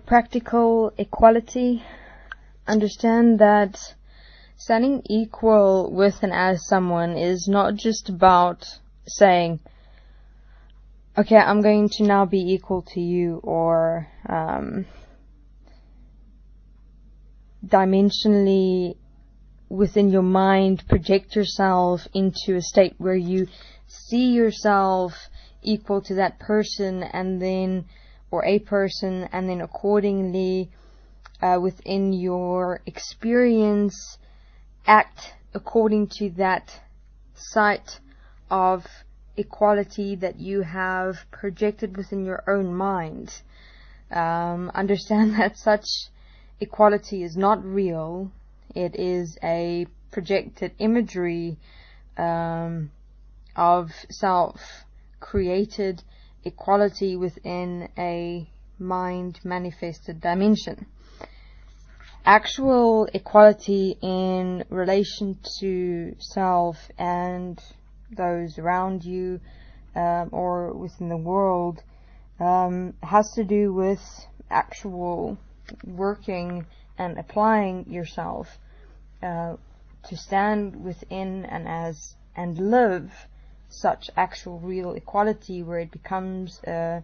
practical equality, understand that standing equal with and as someone is not just about saying, okay, I'm going to now be equal to you, or dimensionally within your mind project yourself into a state where you see yourself equal to that person, and then, or a person, and then accordingly within your experience act according to that sight of equality that you have projected within your own mind. Understand that such equality is not real. It is a projected imagery of self-created equality within a mind-manifested dimension. Actual equality in relation to self and those around you or within the world has to do with actual working and applying yourself to stand within and as and live such actual real equality, where it becomes a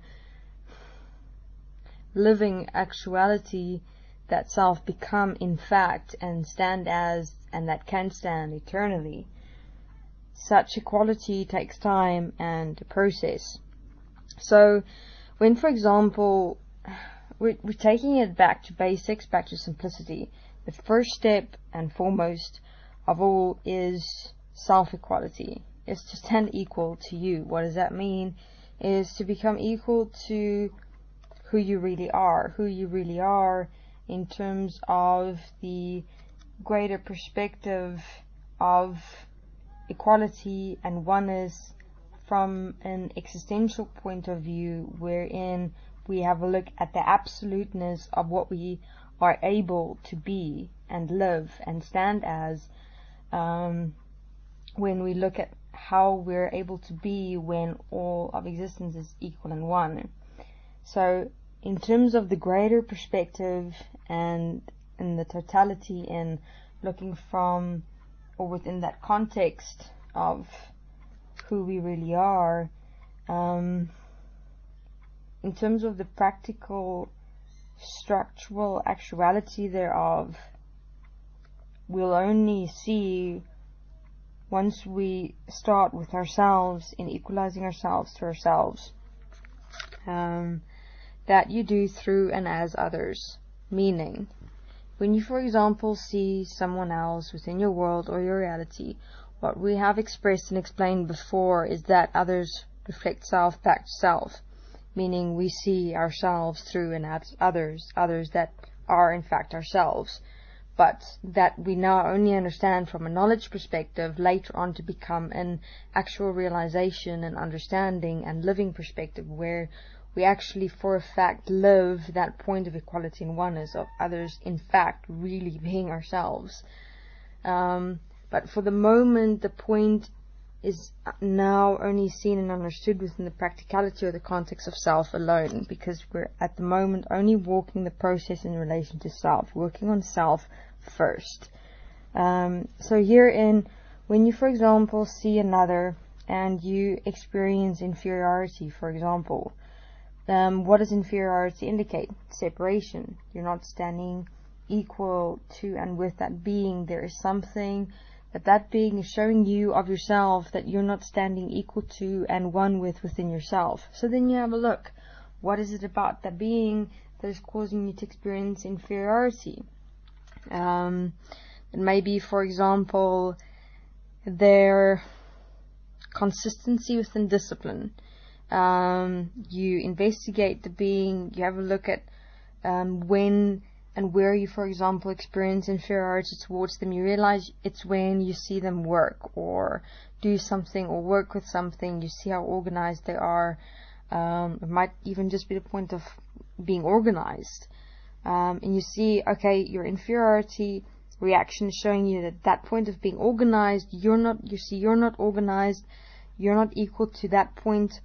living actuality that self become in fact and stand as, and that can stand eternally. Such equality takes time and a process. So when, for example, we're taking it back to basics, back to simplicity, the first step and foremost of all is self-equality. Is to stand equal to you. What does that mean? Is to become equal to who you really are. Who you really are in terms of the greater perspective of equality and oneness from an existential point of view, wherein we have a look at the absoluteness of what we are able to be and live and stand as, when we look at how we're able to be when all of existence is equal and one. So in terms of the greater perspective and in the totality, in looking from or within that context of who we really are, in terms of the practical structural actuality thereof, we'll only see once we start with ourselves in equalizing ourselves to ourselves, that you do through and as others. Meaning, when you, for example, see someone else within your world or your reality, what we have expressed and explained before is that others reflect self back to self. Meaning we see ourselves through and as others that are in fact ourselves, but that we now only understand from a knowledge perspective later on to become an actual realization and understanding and living perspective, where we actually for a fact live that point of equality and oneness of others in fact really being ourselves. But for the moment, the point is now only seen and understood within the practicality or the context of self alone, because we're at the moment only walking the process in relation to self, working on self first. So herein, when you, for example, see another and you experience inferiority, for example, what does inferiority indicate? Separation. You're not standing equal to and with that being. There is something that being is showing you of yourself that you're not standing equal to and one with within yourself. So then you have a look. What is it about that being that is causing you to experience inferiority? It may be, for example, their consistency within discipline. You investigate the being, you have a look at when and where you, for example, experience inferiority towards them. You realize it's when you see them work or do something or work with something. You see how organized they are. It might even just be the point of being organized. And you see, okay, your inferiority reaction is showing you that that point of being organized, you're not organized, you're not equal to that point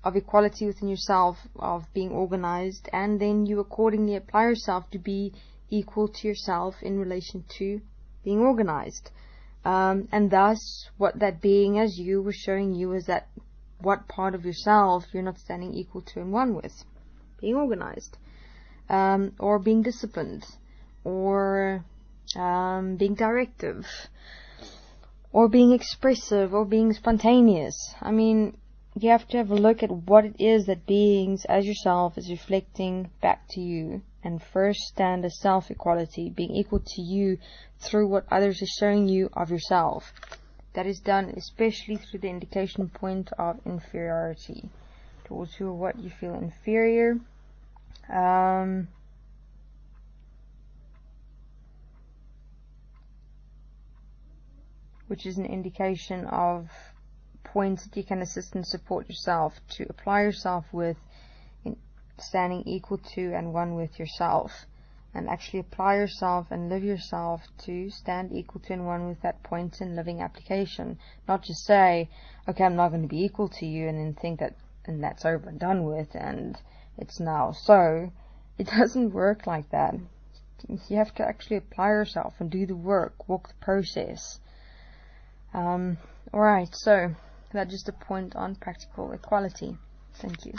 of equality within yourself, of being organized, and then you accordingly apply yourself to be equal to yourself in relation to being organized. And thus, what that being as you was showing you is that what part of yourself you're not standing equal to and one with. Being organized, or being disciplined, or being directive, or being expressive, or being spontaneous. I mean, you have to have a look at what it is that beings as yourself is reflecting back to you, and first stand as self-equality, being equal to you through what others are showing you of yourself. That is done especially through the indication point of inferiority, towards who or what you feel inferior. Which is an indication of points that you can assist and support yourself to apply yourself with, in standing equal to and one with yourself, and actually apply yourself and live yourself to stand equal to and one with that point in living application. Not just say, okay, I'm not going to be equal to you, and then think that and that's over and done with and it's now so. It doesn't work like that. You have to actually apply yourself and do the work, walk the process. Alright, so that's just a point on practical equality. Thank you.